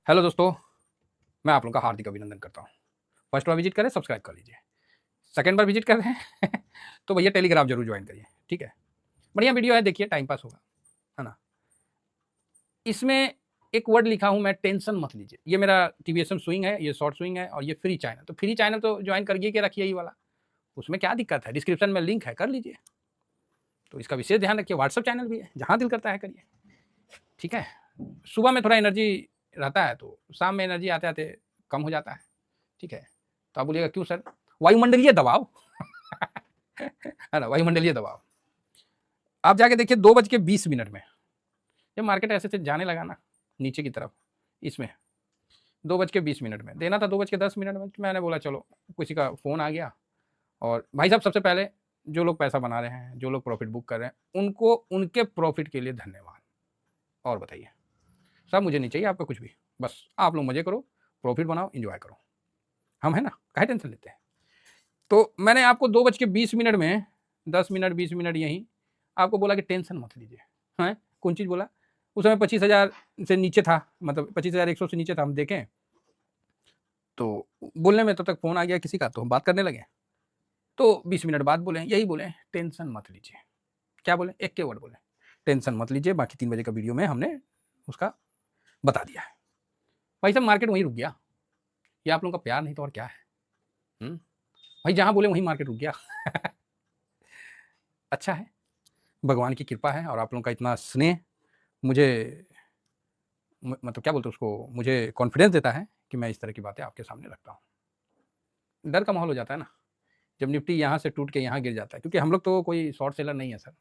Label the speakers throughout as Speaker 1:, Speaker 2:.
Speaker 1: Hello दोस्तों, मैं आप लोगों का हार्दिक अभिनंदन करता हूँ। फर्स्ट बार विजिट करें, सब्सक्राइब कर लीजिए। सेकंड बार विजिट कर रहे हैं तो भैया टेलीग्राम जरूर ज्वाइन करिए, ठीक है। बढ़िया वीडियो है, देखिए, टाइम पास होगा, है ना। इसमें एक वर्ड लिखा हूँ मैं, टेंशन मत लीजिए। ये मेरा टीवीएसएम स्विंग है, ये शॉर्ट स्विंग है और ये फ्री चैनल। तो फ्री चैनल तो ज्वाइन करिए के रखिए, ये वाला, उसमें क्या दिक्कत है, डिस्क्रिप्शन में लिंक है, कर लीजिए। तो इसका विशेष ध्यान रखिए। व्हाट्सअप चैनल भी है, जहाँ दिल करता है करिए, ठीक है। सुबह में थोड़ा एनर्जी रहता है, तो शाम में एनर्जी आते आते कम हो जाता है, ठीक है। तो आप बोलिएगा क्यों सर? वायुमंडलीय दबाव है ना, वायुमंडलीय दबाव। आप जाके देखिए 2:20 में, जब मार्केट ऐसे से जाने लगा ना नीचे की तरफ, इसमें 2:20 में देना था, 2:10 में। मैंने बोला चलो, किसी का फ़ोन आ गया। और भाई साहब, सबसे पहले जो लोग पैसा बना रहे हैं, जो लोग प्रॉफिट बुक कर रहे हैं, उनको उनके प्रॉफिट के लिए धन्यवाद। और बताइए, सब मुझे नहीं चाहिए आपका कुछ भी, बस आप लोग मजे करो, प्रॉफिट बनाओ, इंजॉय करो। हम है ना, काहे टेंशन लेते हैं। तो मैंने आपको 2:20 में 10 मिनट 20 मिनट यहीं आपको बोला कि टेंशन मत लीजिए। हैं, कौन चीज़ बोला? उस समय 25,000 से नीचे था, मतलब 25,100 से नीचे था, हम देखें तो बोलने में तब तक फ़ोन आ गया किसी का, तो हम बात करने लगे। तो 20 मिनट बाद बोले, यही बोले, टेंशन मत लीजिए। क्या बोले? एक के वर्ड बोले, टेंशन मत लीजिए। बाकी 3 बजे का वीडियो में हमने उसका बता दिया है। भाई साहब, मार्केट वहीं रुक गया। ये आप लोगों का प्यार नहीं तो और क्या है। भाई जहाँ बोले वहीं मार्केट रुक गया अच्छा है, भगवान की कृपा है और आप लोगों का इतना स्नेह मुझे मतलब क्या बोलते हैं उसको, मुझे कॉन्फिडेंस देता है कि मैं इस तरह की बातें आपके सामने रखता हूँ। डर का माहौल हो जाता है ना, जब निफ्टी यहाँ से टूट के यहाँ गिर जाता है, क्योंकि हम लोग तो कोई शॉर्ट सेलर नहीं है सर,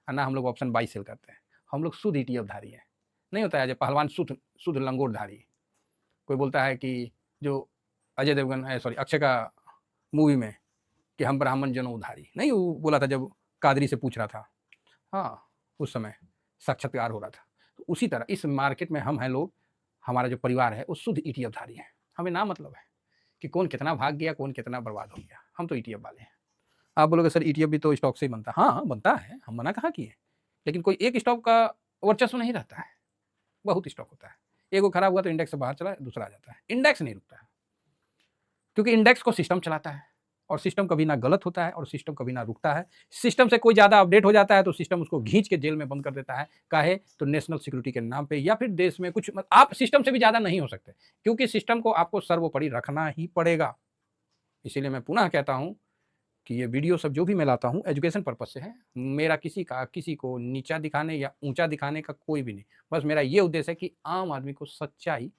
Speaker 1: और ना हम लोग ऑप्शन बाई सेल करते हैं। हम लोग शुद्ध ईटीएफ धारी है। नहीं होता है जब पहलवान शुद्ध शुद्ध लंगोट धारी। कोई बोलता है कि जो अजय देवगन, सॉरी, अक्षय का मूवी में, कि हम ब्राह्मण जनों उधारी, नहीं वो बोला था जब कादरी से पूछ रहा था, हाँ, उस समय साक्षात्कार हो रहा था। तो उसी तरह इस मार्केट में हम हैं लोग, हमारा जो परिवार है वो शुद्ध ईटीएफ धारी है। हमें ना मतलब है कि कौन कितना भाग गया, कौन कितना बर्बाद हो गया, हम तो ईटीएफ वाले हैं। आप बोलोगे सर ईटीएफ भी तो स्टॉक से ही बनता है। हाँ, बनता है, हम मना कहाँ किए, लेकिन कोई एक स्टॉक का वर्चस्व नहीं रहता है, बहुत स्टॉक होता है। एक वो खराब हुआ तो इंडेक्स से बाहर चला, दूसरा आ जाता है। इंडेक्स नहीं रुकता है, क्योंकि इंडेक्स को सिस्टम चलाता है, और सिस्टम कभी ना गलत होता है और सिस्टम कभी ना रुकता है। सिस्टम से कोई ज़्यादा अपडेट हो जाता है तो सिस्टम उसको खींच के जेल में बंद कर देता है, काहे तो नेशनल सिक्योरिटी के नाम पे, या फिर देश में कुछ, आप सिस्टम से भी ज़्यादा नहीं हो सकते, क्योंकि सिस्टम को आपको सर्वोपरि रखना ही पड़ेगा। इसीलिए मैं पुनः कहता हूँ कि ये वीडियो सब जो भी मैं लाता हूँ एजुकेशन पर्पज से है। मेरा किसी को नीचा दिखाने या ऊंचा दिखाने का कोई भी नहीं। बस मेरा ये उद्देश्य है कि आम आदमी को सच्चाई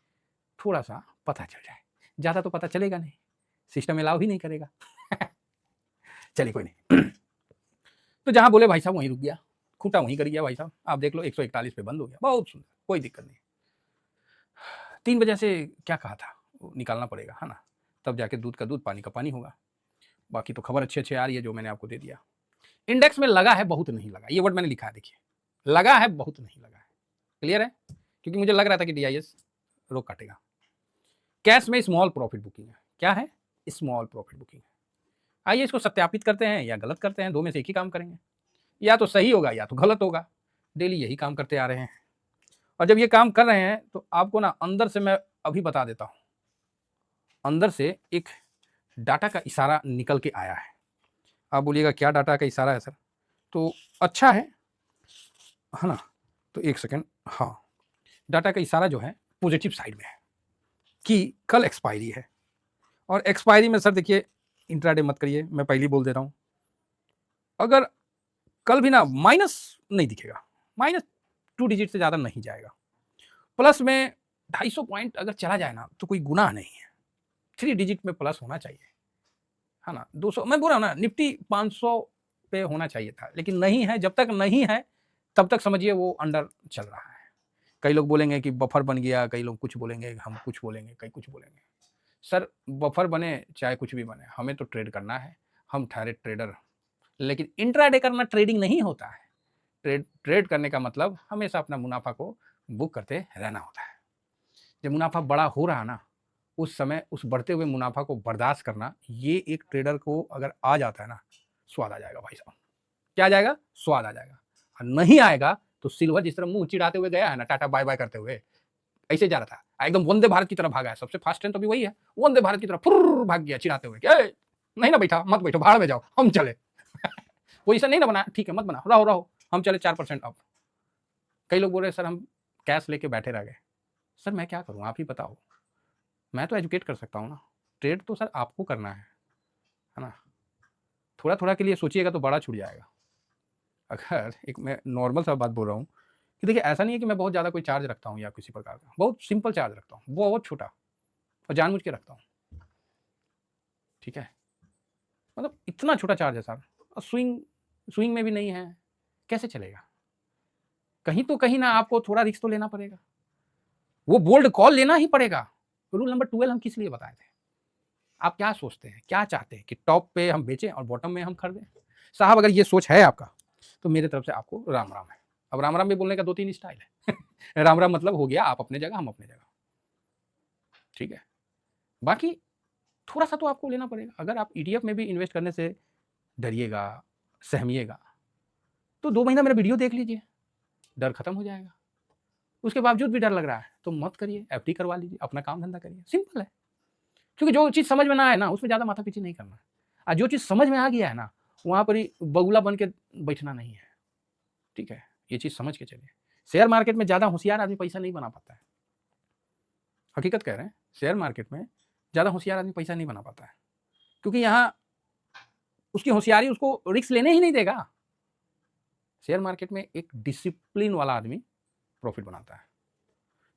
Speaker 1: थोड़ा सा पता चल जाए। ज़्यादा तो पता चलेगा नहीं, सिस्टम अलाउ ही नहीं करेगा चलिए कोई नहीं तो जहाँ बोले भाई साहब वहीं रुक गया, खूंटा वहीं कर गया भाई साहब। आप देख लो 141 पे बंद हो गया, बहुत सुंदर, कोई दिक्कत नहीं। 3 बजे से क्या कहा था, वो निकालना पड़ेगा, है ना, तब जाके दूध का दूध, पानी का पानी होगा। बाकी तो खबर अच्छी अच्छी आ रही है जो मैंने आपको दे दिया। इंडेक्स में लगा है, बहुत नहीं लगा, ये वर्ड मैंने लिखा है, देखिए, लगा है, बहुत नहीं लगा है। क्लियर है, क्योंकि मुझे लग रहा था कि डीआईएस रोक काटेगा। कैश में स्मॉल प्रॉफिट बुकिंग है। क्या है? स्मॉल प्रॉफिट बुकिंग है। आइए इसको सत्यापित करते हैं या गलत करते हैं, दो में से एक ही काम करेंगे। या तो सही होगा या तो गलत होगा। डेली यही काम करते आ रहे हैं, और जब ये काम कर रहे हैं तो आपको ना अंदर से, मैं अभी बता देता हूं, अंदर से एक डाटा का इशारा निकल के आया है। आप बोलिएगा क्या डाटा का इशारा है सर? तो अच्छा है ना, तो एक सेकेंड। हाँ, डाटा का इशारा जो है पॉजिटिव साइड में है कि कल एक्सपायरी है। और एक्सपायरी में सर देखिए, इंट्राडे मत करिए, मैं पहले ही बोल दे रहा हूं, अगर कल भी ना माइनस नहीं दिखेगा, -2 डिजिट से ज़्यादा नहीं जाएगा, प्लस में 250 पॉइंट अगर चला जाए ना तो कोई गुनाह नहीं है। 3 डिजिट में प्लस होना चाहिए, है ना। 200, मैं बोल रहा हूँ ना, निफ्टी 500 पे होना चाहिए था, लेकिन नहीं है। जब तक नहीं है तब तक समझिए वो अंडर चल रहा है। कई लोग बोलेंगे कि बफर बन गया, कई लोग कुछ बोलेंगे, हम कुछ बोलेंगे, कई कुछ बोलेंगे। सर, बफर बने चाहे कुछ भी बने, हमें तो ट्रेड करना है, हम ठहरे ट्रेडर। लेकिन इंट्राडे करना ट्रेडिंग नहीं होता है। ट्रेड करने का मतलब हमेशा अपना मुनाफा को बुक करते रहना होता है। जब मुनाफा बड़ा हो रहा ना, उस समय उस बढ़ते हुए मुनाफा को बर्दाश्त करना, ये एक ट्रेडर को अगर आ जाता है ना, स्वाद आ जाएगा भाई साहब। क्या आ जाएगा? स्वाद आ जाएगा। और नहीं आएगा तो सिल्वर जिस तरह मुंह चिढ़ाते हुए गया है ना, टाटा बाय बाय करते हुए, ऐसे जा रहा था, एकदम वंदे भारत की तरफ भागा है, सबसे फास्ट ट्रेन तो अभी वही है, वंदे भारत की तरफ फुर्र भाग गया चिढ़ाते हुए, नहीं ना बैठा, मत बैठो, भाड़ में जाओ, हम चले। पोजीशन नहीं ना बना, ठीक है मत बना, रहो रहो, हम चले 4% अप। कई लोग बोल रहे सर हम कैश लेके बैठे रह गए। सर मैं क्या करूँ, आप ही बताओ, मैं तो एजुकेट कर सकता हूँ ना, ट्रेड तो सर आपको करना है ना। थोड़ा थोड़ा के लिए सोचिएगा तो बड़ा छूट जाएगा। अगर एक मैं नॉर्मल सा बात बोल रहा हूँ कि देखिए ऐसा नहीं है कि मैं बहुत ज़्यादा कोई चार्ज रखता हूँ या किसी प्रकार का, बहुत सिंपल चार्ज रखता हूँ, बहुत छोटा, और जानबूझ के रखता हूँ, ठीक है, मतलब इतना छोटा चार्ज है सर, और स्विंग में भी नहीं है, कैसे चलेगा? कहीं तो कहीं ना आपको थोड़ा रिस्क तो लेना पड़ेगा, वो बोल्ड कॉल लेना ही पड़ेगा। रूल नंबर 12 हम किस लिए बताए थे? आप क्या सोचते हैं, क्या चाहते हैं कि टॉप पे हम बेचें और बॉटम में हम खरीदें? साहब अगर ये सोच है आपका तो मेरे तरफ से आपको राम राम है। अब राम राम भी बोलने का 2-3 स्टाइल है। राम राम मतलब हो गया आप अपने जगह, हम अपने जगह, ठीक है। बाकी थोड़ा सा तो आपको लेना पड़ेगा। अगर आप ईटीएफ में भी इन्वेस्ट करने से डरिएगा, सहमिएगा, तो 2 महीना मेरा वीडियो देख लीजिए, डर खत्म हो जाएगा। उसके बावजूद भी डर लग रहा है तो मत करिए, एफडी करवा लीजिए, अपना काम धंधा करिए, सिंपल है। क्योंकि जो चीज़ समझ में ना आए ना उसमें ज़्यादा माथा पीछे नहीं करना है, और जो चीज़ समझ में आ गया है ना वहाँ पर ही बगुला बन के बैठना नहीं है, ठीक है। ये चीज़ समझ के चलिए। शेयर मार्केट में ज़्यादा होशियार आदमी पैसा नहीं बना पाता है, हकीकत कह रहे हैं। शेयर मार्केट में ज़्यादा होशियार आदमी पैसा नहीं बना पाता है, क्योंकि यहाँ उसकी होशियारी उसको रिस्क लेने ही नहीं देगा। शेयर मार्केट में एक डिसिप्लिन वाला आदमी प्रॉफिट बनाता है।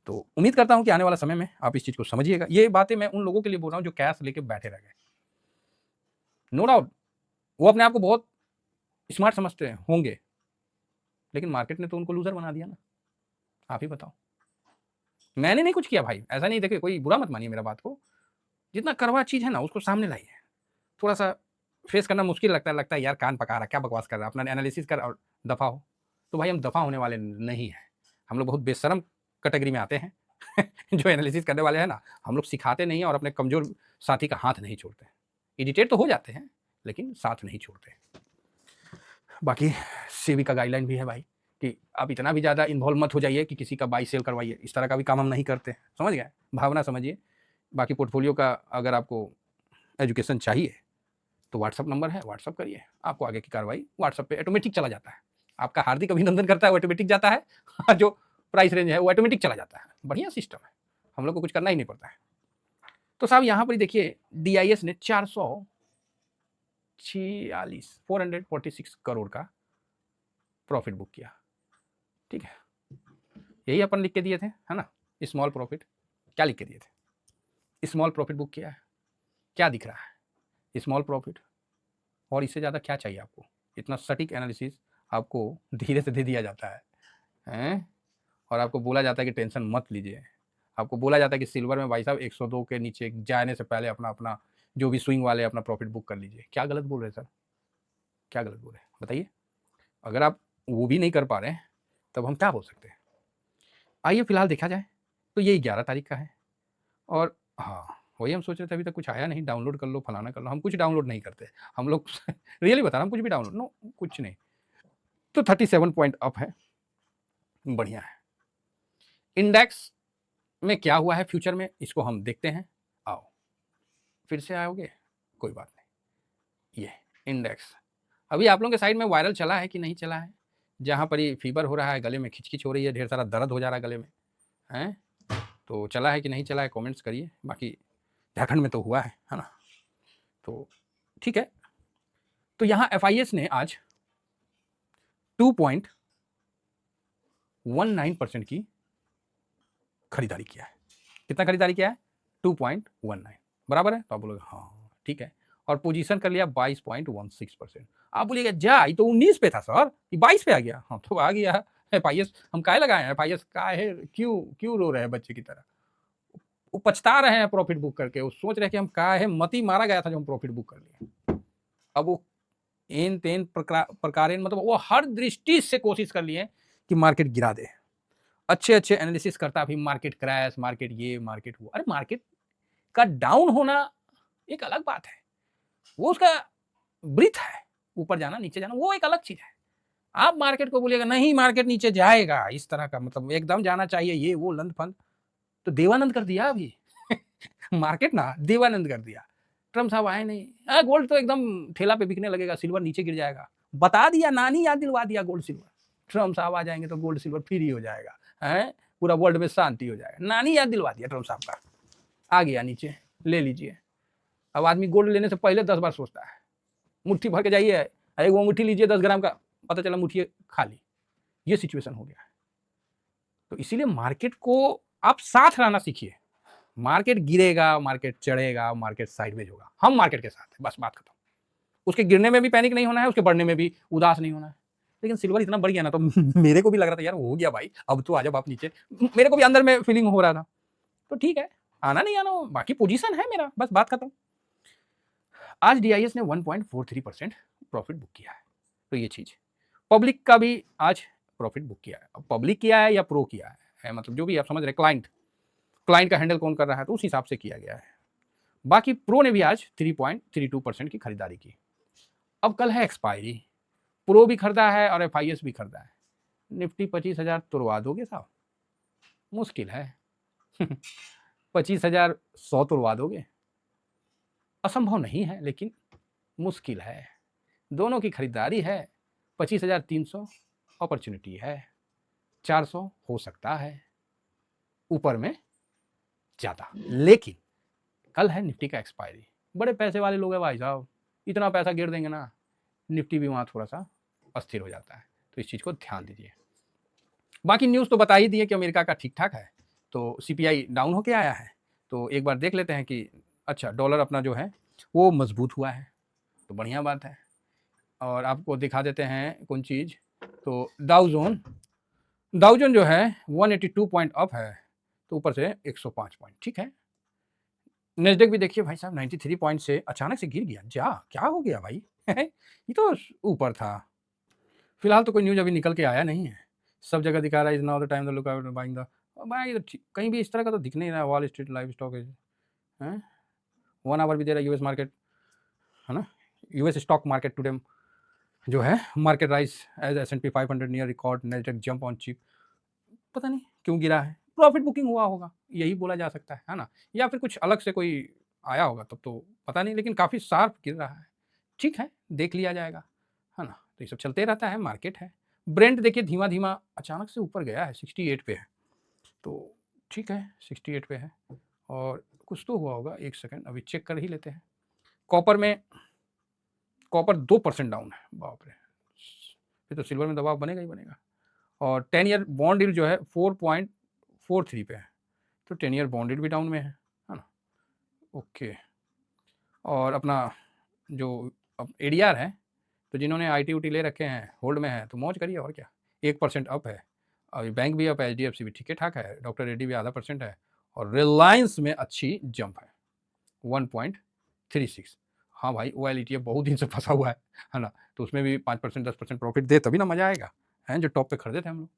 Speaker 1: तो उम्मीद करता हूं कि आने वाला समय में आप इस चीज़ को समझिएगा। ये बातें मैं उन लोगों के लिए बोल रहा हूं जो कैश लेके बैठे रह गए। नो डाउट वो अपने आप को बहुत स्मार्ट समझते होंगे, लेकिन मार्केट ने तो उनको लूजर बना दिया ना। आप ही बताओ। मैंने नहीं कुछ किया भाई, ऐसा नहीं, देखिए कोई बुरा मत मानिए मेरा बात को। जितना कड़वा चीज़ है ना उसको सामने लाइए। थोड़ा सा फेस करना मुश्किल लगता है यार, कान पका रहा, क्या बकवास कर रहा है, अपना एनालिसिस कर और दफा हो। तो भाई हम दफा होने वाले नहीं हैं, हम लोग बहुत बेशरम कैटेगरी में आते हैं। जो एनालिसिस करने वाले हैं ना, हम लोग सिखाते नहीं हैं और अपने कमजोर साथी का हाथ नहीं छोड़ते। इरिटेट तो हो जाते हैं लेकिन साथ नहीं छोड़ते। बाकी सेबी का गाइडलाइन भी है भाई कि आप इतना भी ज़्यादा इन्वॉल्व मत हो जाइए कि किसी का बाई सेल करवाइए, इस तरह का भी काम हम नहीं करते, समझ गए, भावना समझिए। बाकी पोर्टफोलियो का अगर आपको एजुकेशन चाहिए तो व्हाट्सअप नंबर है, व्हाट्सअप करिए, आपको आगे की कार्रवाई व्हाट्सअप पे ऑटोमेटिक चला जाता है। आपका हार्दिक अभिनंदन करता है, वो ऑटोमेटिक जाता है। जो प्राइस रेंज है वो ऑटोमेटिक चला जाता है। बढ़िया सिस्टम है, हम लोग को कुछ करना ही नहीं पड़ता है। तो साहब यहाँ पर देखिए DIS ने 446 करोड़ का प्रॉफिट बुक किया, ठीक है। यही अपन लिख के दिए थे, है ना, स्मॉल प्रॉफिट। क्या लिख के दिए थे? स्मॉल प्रॉफिट बुक किया है। क्या दिख रहा है? Small profit. और इससे ज़्यादा क्या चाहिए आपको? इतना सटीक एनालिसिस आपको धीरे से दे दिया जाता है, और आपको बोला जाता है कि टेंशन मत लीजिए। आपको बोला जाता है कि सिल्वर में भाई साहब 102 के नीचे जाने से पहले अपना अपना जो भी स्विंग वाले अपना प्रॉफिट बुक कर लीजिए। क्या गलत बोल रहे हैं सर? क्या गलत बोल रहे हैं बताइए? अगर आप वो भी नहीं कर पा रहे हैं तब हम क्या बोल सकते हैं? आइए फिलहाल देखा जाए तो ये 11 तारीख का है, और हाँ वही हम सोच रहे थे अभी तक कुछ आया नहीं, डाउनलोड कर लो फलाना कर लो। हम कुछ डाउनलोड नहीं करते हम लोग। रियली बता रहा हूँ, कुछ भी डाउनलोड नो, कुछ नहीं। तो 37 पॉइंट अप है, बढ़िया है। इंडेक्स में क्या हुआ है फ्यूचर में, इसको हम देखते हैं। आओ फिर से आओगे, कोई बात नहीं। ये इंडेक्स अभी आप लोगों के साइड में वायरल चला है कि नहीं चला है? जहाँ पर ही फीवर हो रहा है, गले में खिचखिच हो रही है, ढेर सारा दर्द हो जा रहा है गले में, हैं? तो चला है कि नहीं चला है कमेंट्स करिए। बाकी झारखंड में तो हुआ है ना, तो ठीक है। तो यहाँ FIS ने आज 2.19% की खरीदारी किया है। कितना खरीदारी किया है? 2.19 बराबर है। तो आप बोलोगे हाँ ठीक है, और पोजीशन कर लिया 22.16%। आप बोलिएगा जा ये तो 19 पे था सर, ये 22 पे आ गया। हाँ तो आ गया। FIS हम काहे लगाए हैं? FIS काहे क्यों रो रहे हैं बच्चे की तरह? वो पछता रहे हैं प्रॉफिट बुक करके, वो सोच रहे हैं कि हम काहे मती मारा गया था जो हम प्रॉफिट बुक कर लिए। अब वो इन तेन प्रकार मतलब वो हर दृष्टि से कोशिश कर लिए कि मार्केट गिरा दे। अच्छे अच्छे एनालिसिस करता भी मार्केट क्रैश, मार्केट ये मार्केट वो। अरे मार्केट का डाउन होना एक अलग बात है, वो उसका ब्रीथ है, ऊपर जाना नीचे जाना वो एक अलग चीज है। आप मार्केट को बोलिएगा नहीं मार्केट नीचे जाएगा इस तरह का, मतलब एकदम जाना चाहिए ये वो लंद फंद, तो देवानंद कर दिया अभी मार्केट ना देवानंद कर दिया। ट्रम्प साहब आए नहीं, गोल्ड तो एकदम ठेला पे बिकने लगेगा, सिल्वर नीचे गिर जाएगा। बता दिया, नानी याद दिलवा दिया गोल्ड सिल्वर। ट्रम्प साहब आ जाएंगे तो गोल्ड सिल्वर फ्री हो जाएगा, है पूरा वर्ल्ड में शांति हो जाएगा। नानी याद दिलवा दिया ट्रम्प साहब का। आ गया नीचे, ले लीजिए। अब आदमी गोल्ड लेने से पहले 10 बार सोचता है। मुट्ठी भर के जाइए, एक वो मुट्ठी लीजिए 10 ग्राम का, पता चला मुट्ठी खाली। ये सिचुएशन हो गया है। तो इसीलिए मार्केट को आप साथ रहना सीखिए। मार्केट गिरेगा, मार्केट चढ़ेगा, मार्केट साइडवेज होगा, हम मार्केट के साथ है, बस बात खत्म। उसके गिरने में भी पैनिक नहीं होना है, उसके बढ़ने में भी उदास नहीं होना है। लेकिन सिल्वर इतना बढ़ गया ना, तो मेरे को भी लग रहा था यार हो गया भाई, अब तो आ जाओ आप नीचे। मेरे को भी अंदर में फीलिंग हो रहा था। तो ठीक है, आना नहीं आना, बाकी पोजीशन है मेरा, बस बात खत्म। आज DIS ने 1.43% प्रॉफिट बुक किया है। तो ये चीज पब्लिक का भी आज प्रॉफिट बुक किया है। अब पब्लिक किया है या प्रो किया है, मतलब जो भी आप समझ रहे, क्लाइंट का हैंडल कौन कर रहा है, तो उस हिसाब से किया गया है। बाकी प्रो ने भी आज 3.32% की खरीदारी की। अब कल है एक्सपायरी, प्रो भी खरीदा है और FIS भी खरीदा है। निफ्टी 25,000 तोड़वा दोगे साहब? मुश्किल है 25,100 तोड़वा दोगे? असंभव नहीं है, लेकिन मुश्किल है। दोनों की खरीदारी है। 25,300 अपॉर्चुनिटी है, 400 हो सकता है ऊपर में ज्यादा। लेकिन कल है निफ्टी का एक्सपायरी। बड़े पैसे वाले लोग हैं भाई साहब, इतना पैसा गिर देंगे ना, निफ्टी भी वहां थोड़ा सा अस्थिर हो जाता है। तो इस चीज को ध्यान दीजिए। बाकी न्यूज तो बता ही दिए कि अमेरिका का ठीक ठाक है, तो CPI डाउन होके आया है। तो एक बार देख लेते हैं कि अच्छा डॉलर अपना जो है वो मजबूत हुआ है, तो बढ़िया बात है। और आपको दिखा देते हैं कौन चीज, तो डाउजोन जो है 182 पॉइंट अप है, तो ऊपर से 105 पॉइंट, ठीक है। नेस्डेक भी देखिए भाई साहब 93 पॉइंट से अचानक से गिर गया, क्या हो गया भाई ये तो ऊपर था। फिलहाल तो कोई न्यूज अभी निकल के आया नहीं है, सब जगह दिखा रहा है is now the time the look out buying the. भाई कहीं भी इस तरह का तो दिख नहीं रहा। वॉल स्ट्रीट लाइव स्टॉक है 1 आवर भी दे रहा है, यूएस मार्केट है ना, यूएस स्टॉक मार्केट टुडे जो है market rise as S&P 500 near record, Nasdaq jump on chip. पता नहीं क्यों गिरा है, प्रॉफिट बुकिंग हुआ होगा, यही बोला जा सकता है ना, या फिर कुछ अलग से कोई आया होगा, तब तो पता नहीं। लेकिन काफ़ी शार्प गिर रहा है, ठीक है, देख लिया जाएगा, है ना। तो ये सब चलते रहता है, मार्केट है। ब्रेंट देखिए धीमा धीमा अचानक से ऊपर गया है, 68 पे है, तो ठीक है 68 पे है। और कुछ तो हुआ होगा, एक सेकंड अभी चेक कर ही लेते हैं। कॉपर 2% डाउन है, बाप रे, फिर तो सिल्वर में दबाव बनेगा ही बनेगा। और 10 ईयर बॉन्ड यील्ड जो है 4.43 पे है, तो 10 ईयर बॉन्ड यील्ड भी डाउन में है ना। ओके, और अपना जो ADR है, तो जिन्होंने IT ले रखे हैं, होल्ड में है, तो मौज करिए, और क्या। 1% अप है, अभी बैंक भी अप है, HDFC भी ठीक ठाक है, डॉक्टर रेड्डी भी ½ % है, और रिलायंस में अच्छी जंप है 1.36। हाँ भाई, OIL ETF बहुत दिन से फंसा हुआ है ना, तो उसमें भी 5% 10% प्रॉफिट दे तभी ना मजा आएगा, हैं जो टॉप पे खरीदे थे हम लोग।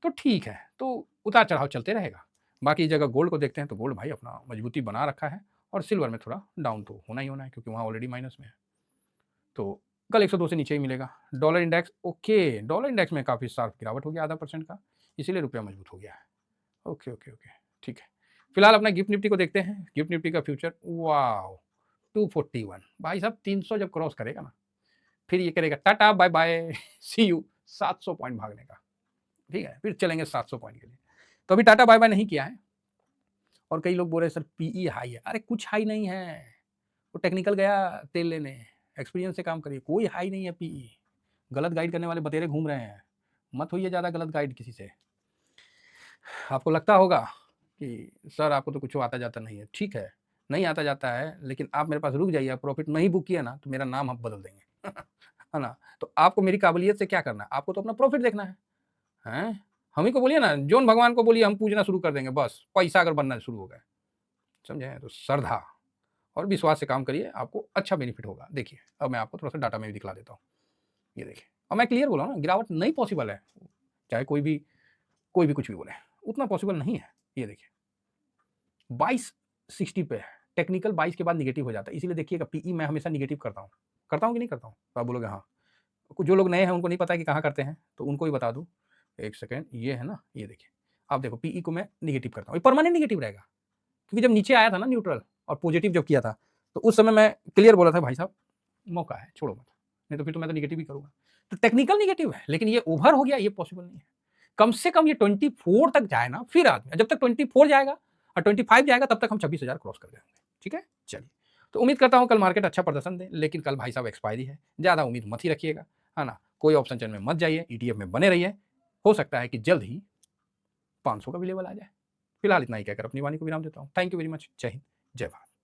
Speaker 1: तो ठीक है, तो उतार चढ़ाव चलते रहेगा। बाकी जगह गोल्ड को देखते हैं, तो गोल्ड भाई अपना मजबूती बना रखा है, और सिल्वर में थोड़ा डाउन तो होना ही होना है, क्योंकि वहाँ ऑलरेडी माइनस में है, तो कल 102 से नीचे ही मिलेगा। Dollar index okay, dollar index में काफ़ी शार्प गिरावट हो गया, ½ % का, इसीलिए रुपया मजबूत हो गया है। ओके ओके ओके, ठीक है। फिलहाल अपना गिफ्ट निफ्टी को देखते हैं। गिफ्ट निफ्टी का फ्यूचर वाओ 241, भाई साहब 300 जब क्रॉस करेगा ना, फिर ये करेगा tata bye bye see you, 700 point भागने का, ठीक है, फिर चलेंगे 700 पॉइंट के लिए। तो अभी टाटा बाय बाय नहीं किया है, और कई लोग बोल रहे हैं सर PE हाई है। अरे कुछ हाई नहीं है, वो टेक्निकल गया तेल लेने, एक्सपीरियंस से काम करिए, कोई हाई नहीं है PE। गलत गाइड करने वाले बतेरे घूम रहे हैं, मत होइए ज़्यादा गलत गाइड किसी से। आपको लगता होगा कि सर आपको तो कुछ आता जाता नहीं है, ठीक है, नहीं आता जाता है, लेकिन आप मेरे पास रुक जाइए, प्रॉफिट नहीं बुक किया ना, तो मेरा नाम हम बदल देंगे है ना। तो आपको मेरी काबिलियत से क्या करना है, आपको तो अपना प्रॉफिट देखना है, हैं। हम ही को बोलिए ना, जोन भगवान को बोलिए, हम पूजना शुरू कर देंगे, बस पैसा अगर बनना शुरू हो गया, समझे। तो श्रद्धा और विश्वास से काम करिए, आपको अच्छा बेनिफिट होगा। देखिए अब मैं आपको थोड़ा सा डाटा में भी दिखला देता हूँ, ये देखिए। अब मैं क्लियर बोला हूँ ना, गिरावट नहीं पॉसिबल है, चाहे कोई भी कुछ भी बोले, उतना पॉसिबल नहीं है। ये देखिए 2260 पे है, टेक्निकल 22 के बाद निगेटिव हो जाता है, इसीलिए देखिएगा PE मैं हमेशा निगेटिव करता हूँ कि नहीं करता हूँ, तो आप बोलोगे हाँ। जो लोग नए हैं उनको नहीं पता कि कहाँ करते हैं, तो उनको ही बता दूँ, एक सेकेंड, ये है ना, ये देखिए अब देखो पीई को मैं निगेटिव करता हूँ, ये परमानेंट निगेटिव रहेगा, क्योंकि जब नीचे आया था ना न्यूट्रल और पॉजिटिव जब किया था तो उस समय मैं क्लियर बोला था भाई साहब मौका है, छोड़ो मत, नहीं तो फिर तो मैं तो निगेटिव ही करूंगा। तो टेक्निकल निगेटिव है, लेकिन ये ओवर हो गया, ये पॉसिबल नहीं है। कम से कम ये 24 तक जाए ना, फिर आदमी, जब तक 24 जाएगा और 25 जाएगा तब तक हम 26,000 क्रॉस कर जाएंगे। ठीक है, चलिए, तो उम्मीद करता हूँ कल मार्केट अच्छा प्रदर्शन दे, लेकिन कल भाई साहब एक्सपायरी है, ज़्यादा उम्मीद मत ही रखिएगा, है ना। कोई ऑप्शन चेन में मत जाइए, ETF में बने रहिए, हो सकता है कि जल्द ही 500 का भी लेवल आ जाए। फिलहाल इतना ही कहकर अपनी वाणी को विराम देता हूँ। Thank you very much. जय हिंद, जय भारत।